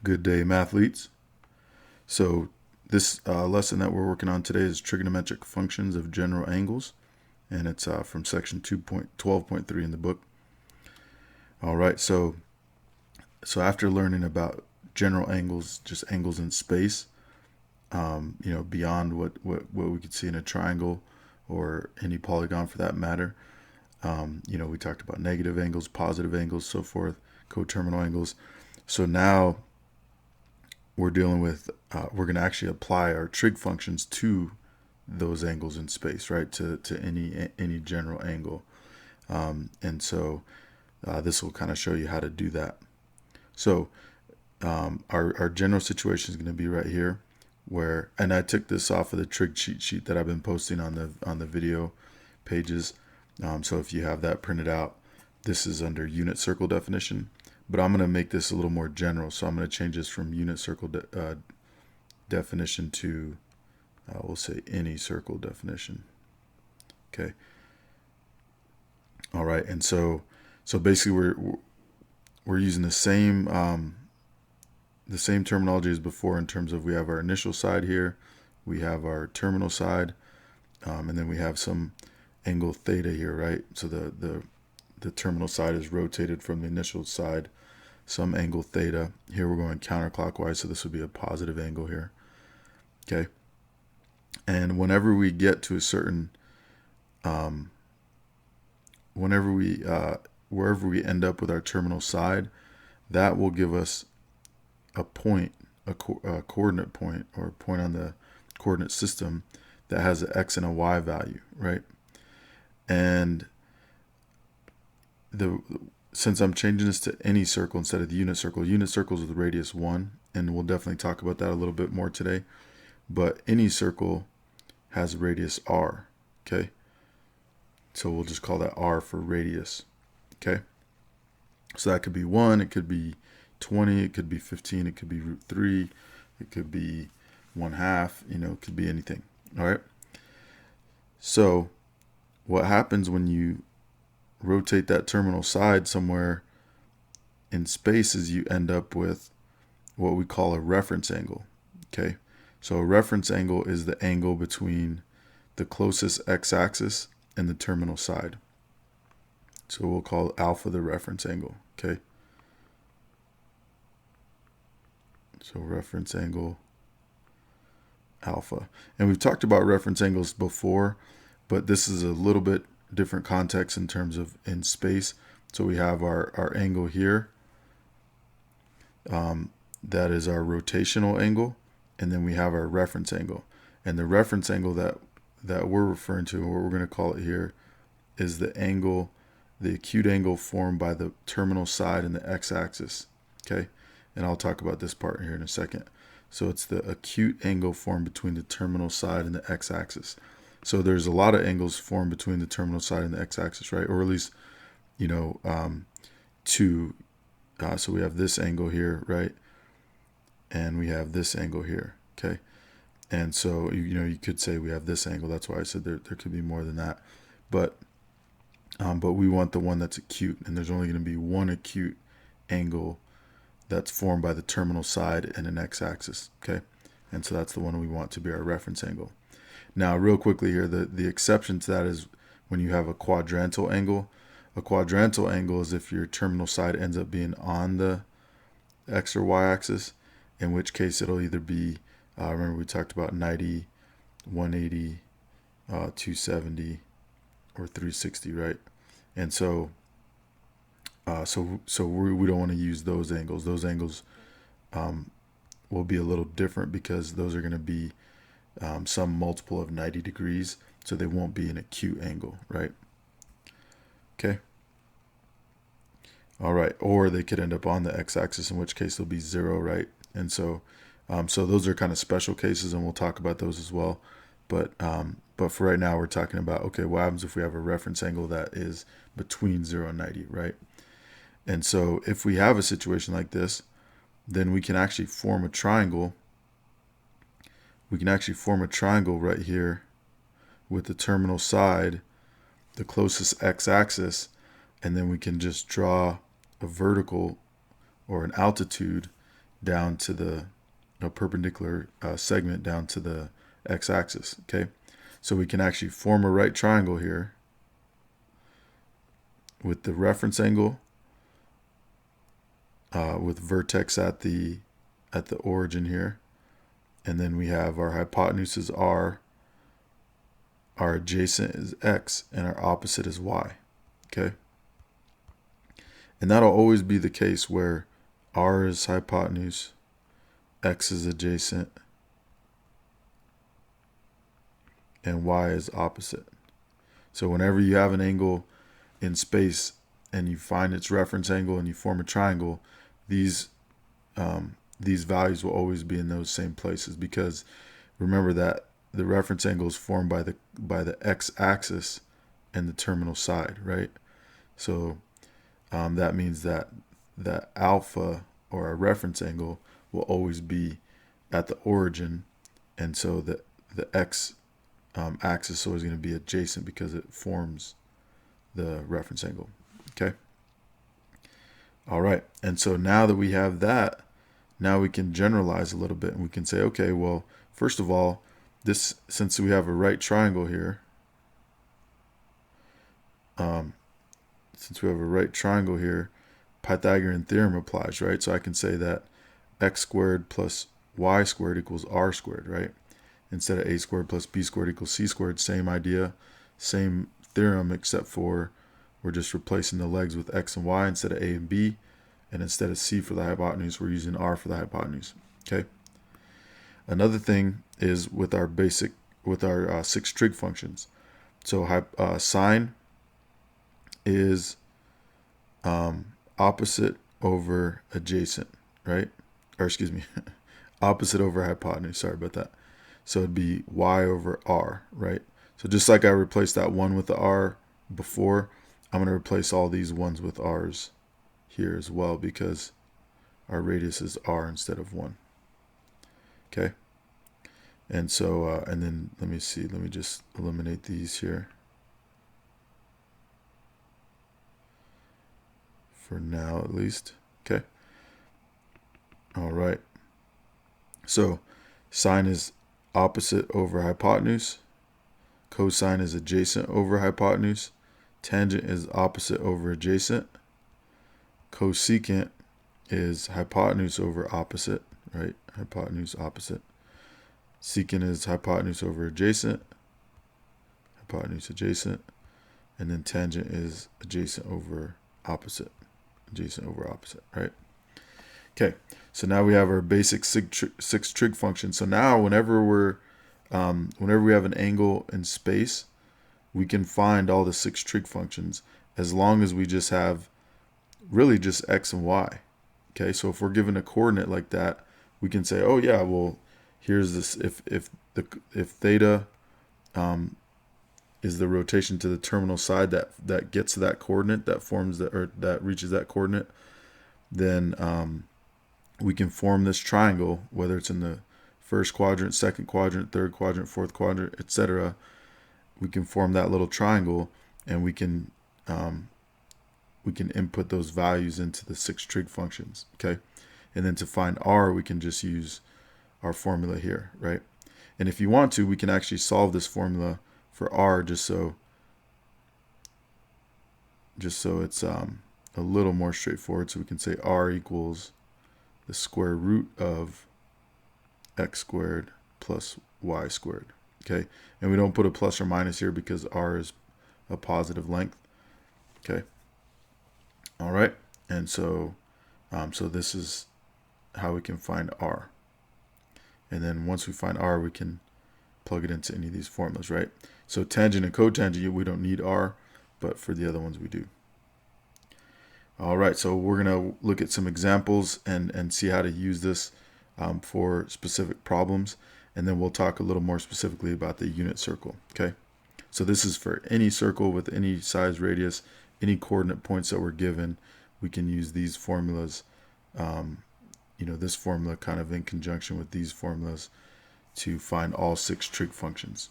Good day, mathletes. So this lesson that we're working on today is trigonometric functions of general angles, and it's from section 2.12.3 in the book. All right, so after learning about general angles, just angles in space, beyond what we could see in a triangle or any polygon for that matter. We talked about negative angles, positive angles, so forth, coterminal angles. So now we're dealing with, we're going to actually apply our trig functions to those angles in space, right? To any general angle. And so this will kind of show you how to do that. So our general situation is going to be right here, where, and I took this off of the trig cheat sheet that I've been posting on the video pages. So if you have that printed out, this is under unit circle definition. But I'm going to make this a little more general. So I'm going to change this from unit circle definition to, we'll say, any circle definition. Okay. All right. And so basically we're using the same terminology as before in terms of we have our initial side here, we have our terminal side, and then we have some angle theta here, right? So the terminal side is rotated from the initial side, some angle theta. Here we're going counterclockwise, so this would be a positive angle here. Okay. And whenever we get to a certain, wherever we end up with our terminal side, that will give us a point, a coordinate point, or a point on the coordinate system that has an x and a y value, right? And since I'm changing this to any circle instead of the unit circles with radius 1, and we'll definitely talk about that a little bit more today, but any circle has radius r, okay? So we'll just call that r for radius, okay? So that could be 1, it could be 20, it could be 15, it could be root 3, it could be 1/2, it could be anything, all right? So what happens when you rotate that terminal side somewhere in space is you end up with what we call a reference angle, okay? So a reference angle is the angle between the closest x-axis and the terminal side. So we'll call alpha the reference angle, okay? So reference angle alpha. And we've talked about reference angles before, but this is a little bit different context in terms of in space. So we have our angle here. That is our rotational angle. And then we have our reference angle. And the reference angle that we're referring to, or what we're going to call it here, is the angle, the acute angle formed by the terminal side and the x-axis, okay? And I'll talk about this part here in a second. So it's the acute angle formed between the terminal side and the x-axis. So there's a lot of angles formed between the terminal side and the x-axis, right? Or at least, two. So we have this angle here, right? And we have this angle here, okay? And so, you could say we have this angle. That's why I said there could be more than that. But we want the one that's acute, and there's only going to be one acute angle that's formed by the terminal side and an x-axis, okay? And so that's the one we want to be our reference angle. Now, real quickly here, the exception to that is when you have a quadrantal angle. A quadrantal angle is if your terminal side ends up being on the x or y axis, in which case it'll either be, remember we talked about 90, 180, 270, or 360, right? And so we don't want to use those angles. Those angles will be a little different because those are going to be some multiple of 90 degrees, so they won't be an acute angle, right? Okay. All right, or they could end up on the x-axis, in which case they'll be 0, right? And so those are kind of special cases, and we'll talk about those as well. But for right now, we're talking about, okay, what happens if we have a reference angle that is between 0 and 90, right? And so if we have a situation like this, then we can actually form a triangle. We can actually form a triangle right here with the terminal side, the closest x-axis, and then we can just draw a vertical or an altitude down to the perpendicular segment down to the x-axis. Okay, so we can actually form a right triangle here with the reference angle, with vertex at the origin here, and then we have our hypotenuse is r, our adjacent is x, and our opposite is y. Okay, and that'll always be the case where r is hypotenuse, x is adjacent, and y is opposite. So whenever you have an angle in space and you find its reference angle and you form a triangle, these values will always be in those same places, because remember that the reference angle is formed by the x-axis and the terminal side, right? So that means that alpha, or a reference angle, will always be at the origin, and so the x axis is always going to be adjacent because it forms the reference angle. Okay. All right. And so now that we have that, now we can generalize a little bit, and we can say, okay, well, first of all, this, since we have a right triangle here, Pythagorean theorem applies, right? So I can say that x squared plus y squared equals r squared, right? Instead of a squared plus b squared equals c squared, same idea, same theorem, except for we're just replacing the legs with x and y instead of a and b, and instead of c for the hypotenuse, we're using r for the hypotenuse. Okay. Another thing is with our six trig functions. So sine is opposite over adjacent, right? Or excuse me, opposite over hypotenuse. Sorry about that. So it'd be y over r, right? So just like I replaced that 1 with the r before, I'm going to replace all these 1s with r's here as well, because our radius is r instead of 1. Okay. And so, and then let me just eliminate these here for now at least. Okay. All right. So sine is opposite over hypotenuse. Cosine is adjacent over hypotenuse. Tangent is opposite over adjacent. Cosecant is hypotenuse over opposite, right? Hypotenuse opposite. Secant is hypotenuse over adjacent. Hypotenuse adjacent. And then tangent is adjacent over opposite. Adjacent over opposite, right? Okay, so now we have our basic six trig function. So now whenever we have an angle in space, we can find all the 6 trig functions, as long as we just have really just x and y. Okay, so if we're given a coordinate like that, we can say, oh yeah, well, here's this, if theta is the rotation to the terminal side that gets to that coordinate, that reaches that coordinate, then we can form this triangle, whether it's in the first quadrant, second quadrant, third quadrant, fourth quadrant, etc. We can form that little triangle, and we can input those values into the 6 trig functions. Okay, and then to find r, we can just use our formula here, right? And if you want to, we can actually solve this formula for r just so it's a little more straightforward. So we can say r equals the square root of x squared plus y squared. Okay, and we don't put a plus or minus here because r is a positive length. Okay, all right, and so so this is how we can find r. And then once we find r, we can plug it into any of these formulas, right? So tangent and cotangent, we don't need r, but for the other ones we do. All right, so we're going to look at some examples and see how to use this for specific problems, and then we'll talk a little more specifically about the unit circle. Okay, so this is for any circle with any size radius, any coordinate points that we're given. We can use these formulas, this formula kind of in conjunction with these formulas to find all 6 trig functions.